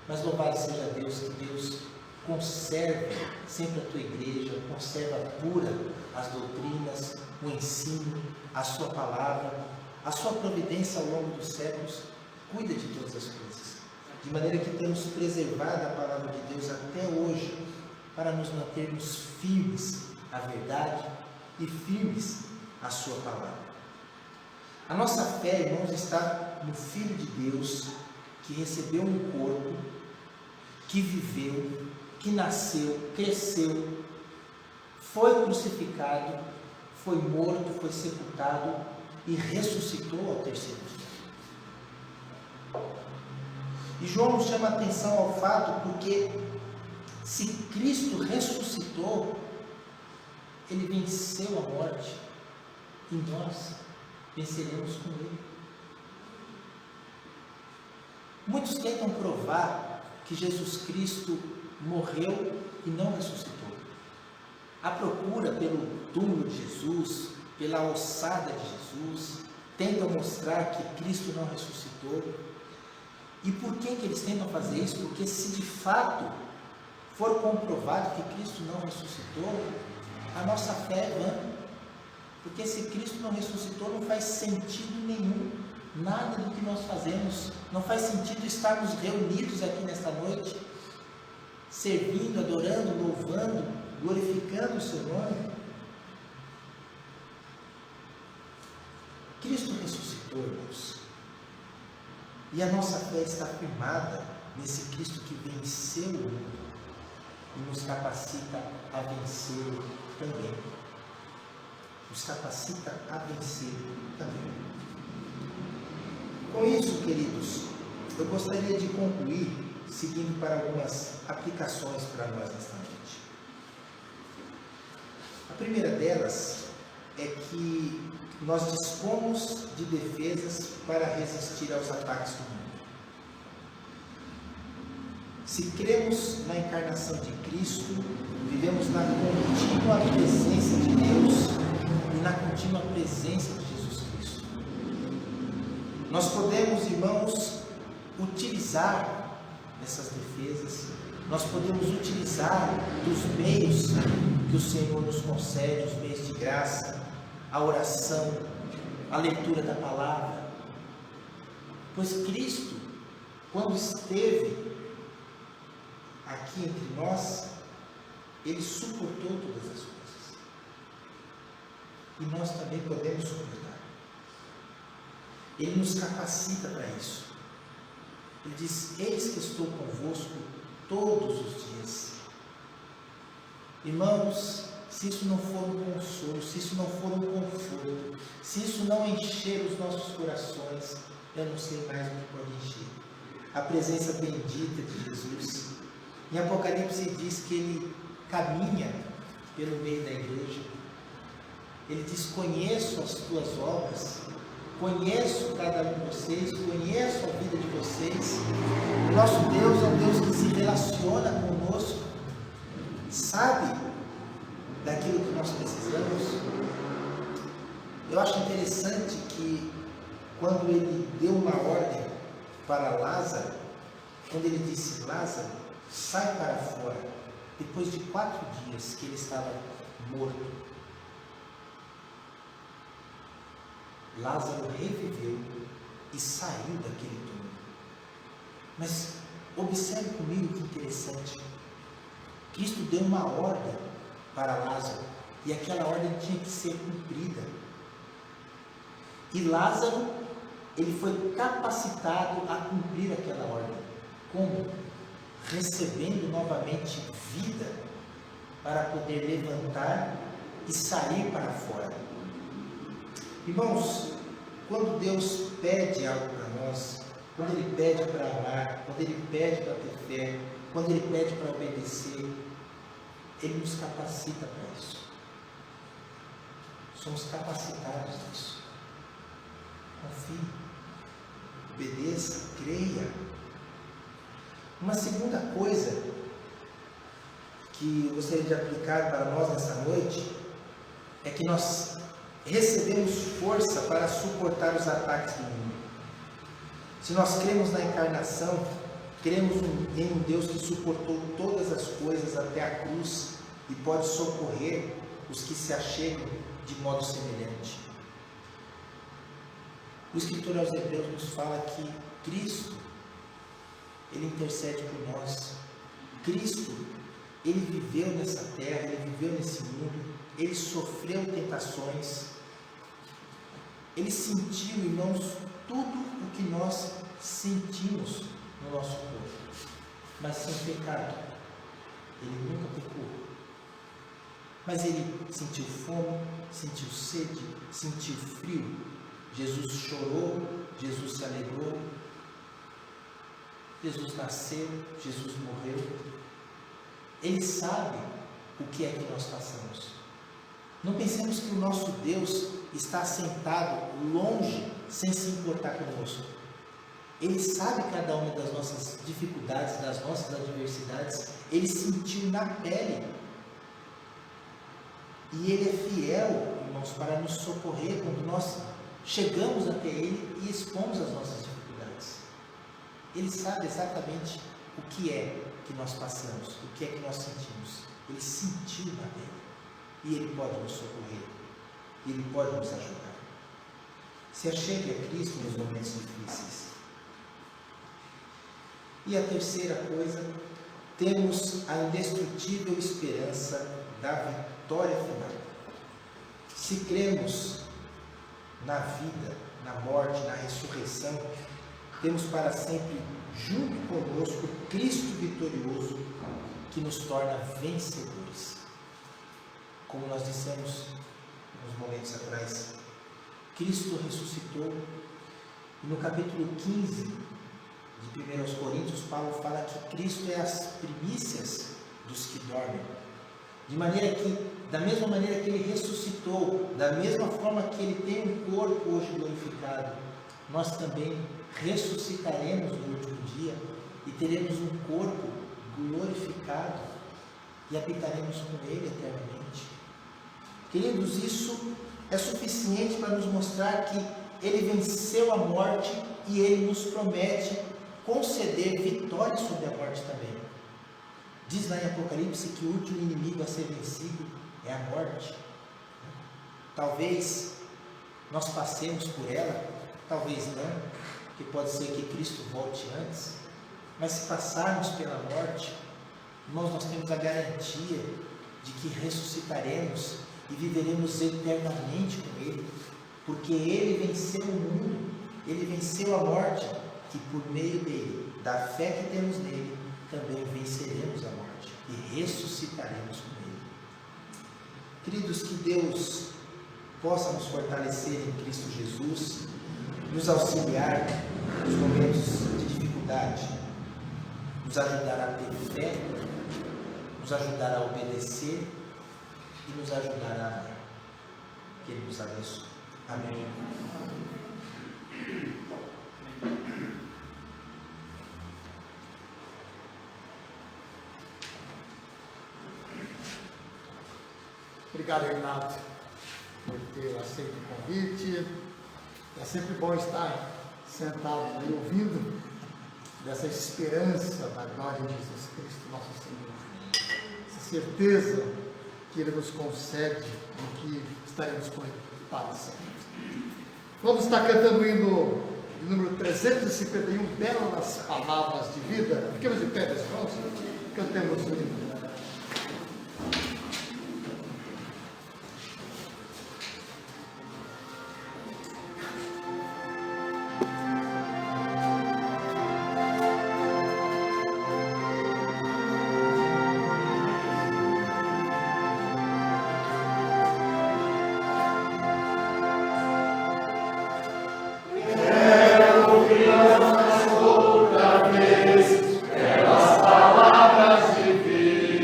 Mas louvado seja Deus, que Deus conserve sempre a tua igreja, conserva pura as doutrinas, o ensino, a sua palavra, a sua providência ao longo dos séculos, cuida de todas as coisas, de maneira que temos preservado a palavra de Deus até hoje, para nos mantermos firmes à verdade e firmes à sua palavra. A nossa fé, irmãos, está no Filho de Deus, que recebeu um corpo, que viveu, que nasceu, cresceu, foi crucificado, foi morto, foi sepultado e ressuscitou ao terceiro dia. E João nos chama a atenção ao fato porque se Cristo ressuscitou, Ele venceu a morte e nós venceremos com Ele. Muitos tentam provar que Jesus Cristo morreu e não ressuscitou. A procura pelo túmulo de Jesus, pela ossada de Jesus, tentam mostrar que Cristo não ressuscitou. E por que eles tentam fazer isso? Porque se de fato for comprovado que Cristo não ressuscitou, a nossa fé é vã. Porque se Cristo não ressuscitou, não faz sentido nenhum. Nada do que nós fazemos. Não faz sentido estarmos reunidos aqui nesta noite, servindo, adorando, louvando, glorificando o seu nome. Cristo ressuscitou, irmãos. E a nossa fé está firmada nesse Cristo que venceu o mundo e nos capacita a vencer também. Nos capacita a vencer também. Com isso, queridos, eu gostaria de concluir seguindo para algumas aplicações para nós nesta noite. A primeira delas é que nós dispomos de defesas para resistir aos ataques do mundo. Se cremos na encarnação de Cristo, vivemos na contínua presença de Deus e na contínua presença de Jesus Cristo. Nós podemos, irmãos, utilizar essas defesas, nós podemos utilizar dos meios que o Senhor nos concede, os meios de graça, a oração, a leitura da palavra. Pois Cristo, quando esteve aqui entre nós, Ele suportou todas as coisas. E nós também podemos suportar. Ele nos capacita para isso. Ele diz: eis que estou convosco todos os dias. Irmãos, se isso não for um consolo, se isso não for um conforto, se isso não encher os nossos corações, eu não sei mais o que pode encher. A presença bendita de Jesus. Em Apocalipse diz que Ele caminha pelo meio da igreja. Ele diz: conheço as tuas obras, conheço cada um de vocês, conheço a vida de vocês. O nosso Deus é um Deus que se relaciona conosco, sabe daquilo que nós precisamos. Eu acho interessante que quando Ele deu uma ordem para Lázaro, quando Ele disse: Lázaro, sai para fora, depois de 4 dias que ele estava morto, Lázaro reviveu e saiu daquele túmulo. Mas observe comigo que interessante. Cristo deu uma ordem para Lázaro e aquela ordem tinha que ser cumprida. E Lázaro, ele foi capacitado a cumprir aquela ordem. Como? Recebendo novamente vida para poder levantar e sair para fora. Irmãos, quando Deus pede algo para nós, quando Ele pede para amar, quando Ele pede para ter fé, quando Ele pede para obedecer, Ele nos capacita para isso. Somos capacitados nisso. Confie, obedeça, creia. Uma segunda coisa que eu gostaria de aplicar para nós nessa noite é que nós recebemos força para suportar os ataques do mundo. Se nós cremos na encarnação, cremos em um Deus que suportou todas as coisas até a cruz e pode socorrer os que se achegam de modo semelhante. O escritor aos Hebreus nos fala que Cristo, Ele intercede por nós. Cristo, Ele viveu nessa terra, Ele viveu nesse mundo, Ele sofreu tentações, Ele sentiu, irmãos, tudo o que nós sentimos no nosso corpo, mas sem pecado. Ele nunca pecou. Mas Ele sentiu fome, sentiu sede, sentiu frio. Jesus chorou, Jesus se alegrou, Jesus nasceu, Jesus morreu. Ele sabe o que é que nós passamos. Não pensemos que o nosso Deus está sentado longe, sem se importar conosco. Ele sabe cada uma das nossas dificuldades, das nossas adversidades. Ele sentiu na pele. E Ele é fiel, irmãos, para nos socorrer quando nós chegamos até Ele e expomos as nossas dificuldades. Ele sabe exatamente o que é que nós passamos, o que é que nós sentimos. Ele sentiu na pele. E Ele pode nos socorrer. E Ele pode nos ajudar. Se achegue a Cristo nos momentos difíceis. E a terceira coisa, temos a indestrutível esperança da vitória final. Se cremos na vida, na morte, na ressurreição, temos para sempre junto conosco Cristo vitorioso, que nos torna vencedores. Como nós dissemos uns momentos atrás, Cristo ressuscitou. E no capítulo 15 de 1 Coríntios, Paulo fala que Cristo é as primícias dos que dormem. De maneira que, da mesma maneira que Ele ressuscitou, da mesma forma que Ele tem um corpo hoje glorificado, nós também ressuscitaremos no último dia e teremos um corpo glorificado e habitaremos com Ele eternamente. Queridos, isso é suficiente para nos mostrar que Ele venceu a morte e Ele nos promete conceder vitória sobre a morte também. Diz lá em Apocalipse que o último inimigo a ser vencido é a morte. Talvez nós passemos por ela, talvez não, porque pode ser que Cristo volte antes, mas se passarmos pela morte, irmãos, nós temos a garantia de que ressuscitaremos e viveremos eternamente com Ele, porque Ele venceu o mundo, Ele venceu a morte, e por meio dele, da fé que temos nele, também venceremos a morte e ressuscitaremos com Ele. Queridos, que Deus possa nos fortalecer em Cristo Jesus, nos auxiliar nos momentos de dificuldade, nos ajudar a ter fé, nos ajudar a obedecer e nos ajudar a amar. Que Ele nos abençoe. Amém. Obrigado, Renato, por ter aceito o convite. É sempre bom estar sentado e ouvindo dessa esperança da glória de Jesus Cristo, nosso Senhor. Essa certeza que Ele nos concede de que estaremos com Ele para sempre. Vamos estar cantando o hino de número 351, Belas Palavras de Vida. Fiquemos de pé, meus irmãos, cantemos o hino. Outra vez, pelas palavras de vida.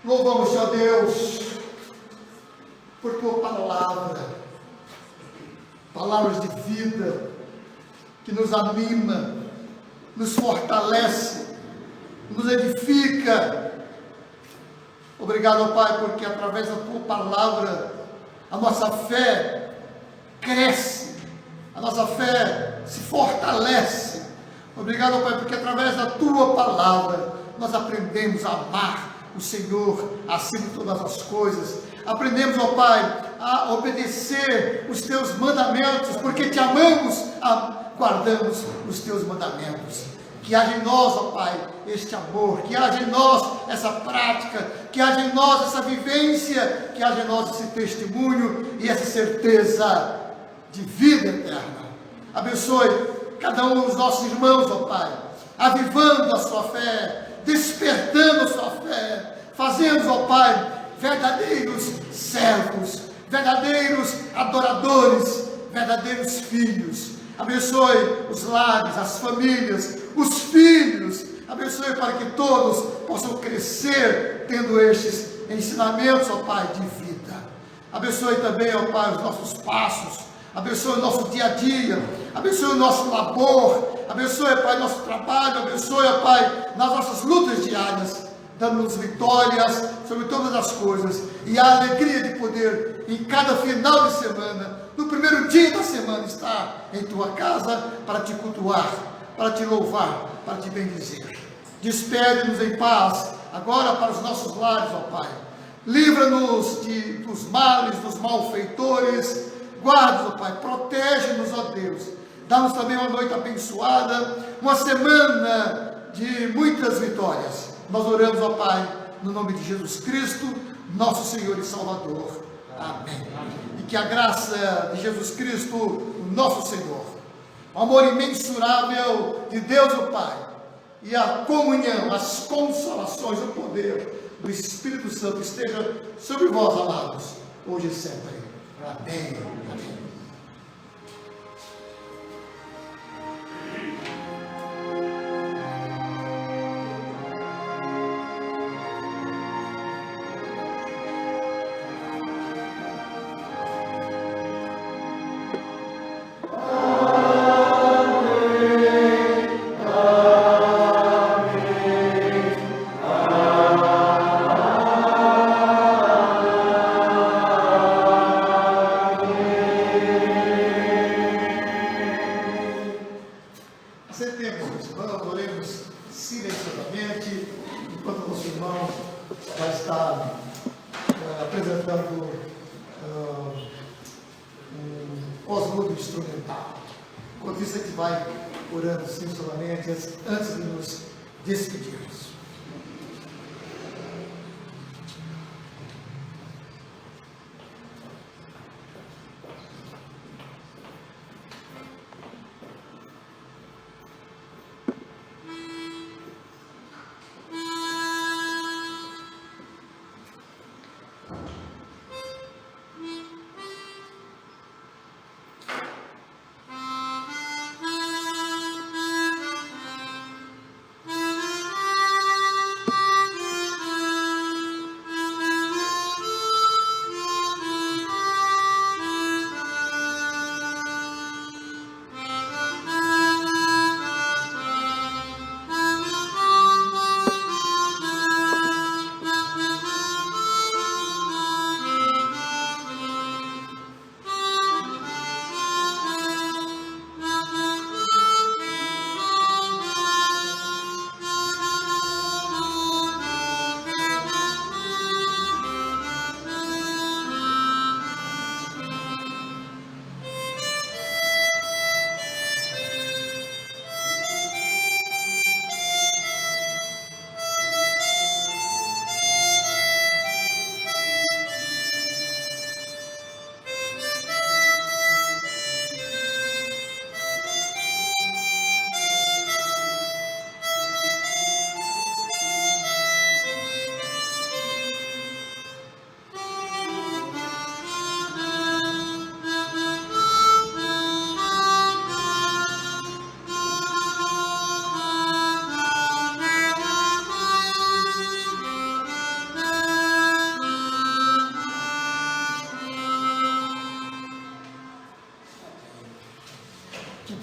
Louvamos, ó Deus, por tua palavra, palavras de vida, que nos anima, nos fortalece, nos edifica. Obrigado, ó Pai, porque através da tua palavra, a nossa fé cresce, a nossa fé se fortalece. Obrigado, ó Pai, porque através da tua palavra, nós aprendemos a amar o Senhor acima de todas as coisas. Aprendemos, ó Pai, a obedecer os teus mandamentos, porque te amamos, guardamos os teus mandamentos. Que haja em nós, ó Pai, este amor, que haja em nós essa prática, que haja em nós essa vivência, que haja em nós esse testemunho e essa certeza de vida eterna. Abençoe cada um dos nossos irmãos, ó Pai, avivando a sua fé, despertando a sua fé, fazendo, ó Pai, verdadeiros servos, verdadeiros adoradores, verdadeiros filhos. Abençoe os lares, as famílias, os filhos. Abençoe para que todos possam crescer tendo estes ensinamentos, ó Pai, de vida. Abençoe também, ó Pai, os nossos passos. Abençoe o nosso dia a dia. Abençoe o nosso labor. Abençoe, Pai, nosso trabalho. Abençoe, ó Pai, nas nossas lutas diárias, dando-nos vitórias sobre todas as coisas. E a alegria de poder, em cada final de semana, no primeiro dia da semana, estar em tua casa para te cultuar, para te louvar, para te bendizer. Despede-nos em paz, agora para os nossos lares, ó Pai. Livra-nos dos males, dos malfeitores. Guarda-nos, ó Pai, protege-nos, ó Deus. Dá-nos também uma noite abençoada, uma semana de muitas vitórias. Nós oramos, ó Pai, no nome de Jesus Cristo, nosso Senhor e Salvador. Amém. E que a graça de Jesus Cristo, nosso Senhor, o amor imensurável de Deus, o Pai, e a comunhão, as consolações, o poder do Espírito Santo esteja sobre vós, amados, hoje e sempre. Amém. Amém. Antes de nos despedirmos.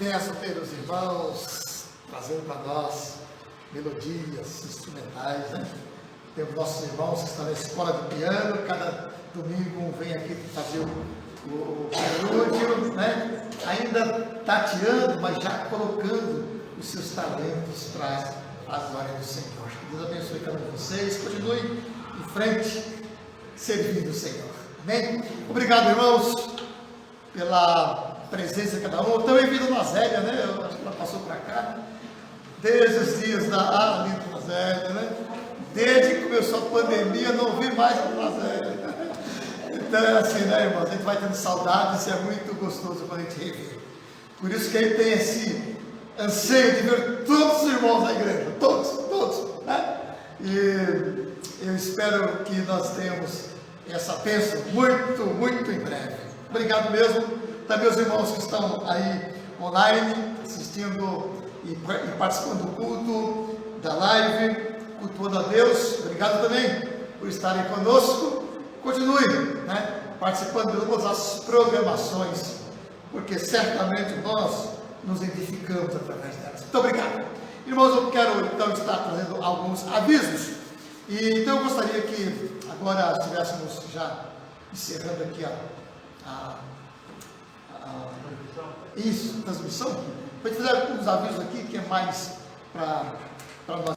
benção ter os irmãos trazendo para nós melodias instrumentais, né? Temos nossos irmãos que estão na escola de piano, cada domingo um vem aqui fazer o prelúdio, né? Ainda tateando, mas já colocando os seus talentos para a glória do Senhor. Que Deus abençoe cada um de vocês, continue em frente, servindo o Senhor. Amém? Obrigado, irmãos, pela presença de cada um. Também vi a Dona Zélia, né? Eu acho que ela passou para cá. Desde os dias da linda Dona Zélia, né? Desde que começou a pandemia, não vi mais a Dona Zélia. Então é assim, né, irmãos? A gente vai tendo saudades e é muito gostoso quando a gente revê. Por isso que ele tem esse anseio de ver todos os irmãos da igreja, todos, né? E eu espero que nós tenhamos essa bênção muito em breve. Obrigado mesmo. Também os irmãos que estão aí online, assistindo e participando do culto, da live, cultuando a Deus. Obrigado também por estarem conosco. Continue, né, participando de todas as programações, porque certamente nós nos edificamos através delas. Muito obrigado. Irmãos, eu quero então estar trazendo alguns avisos. E então eu gostaria que agora estivéssemos já encerrando aqui a transmissão. Para a gente fazer alguns avisos aqui que é mais para nós.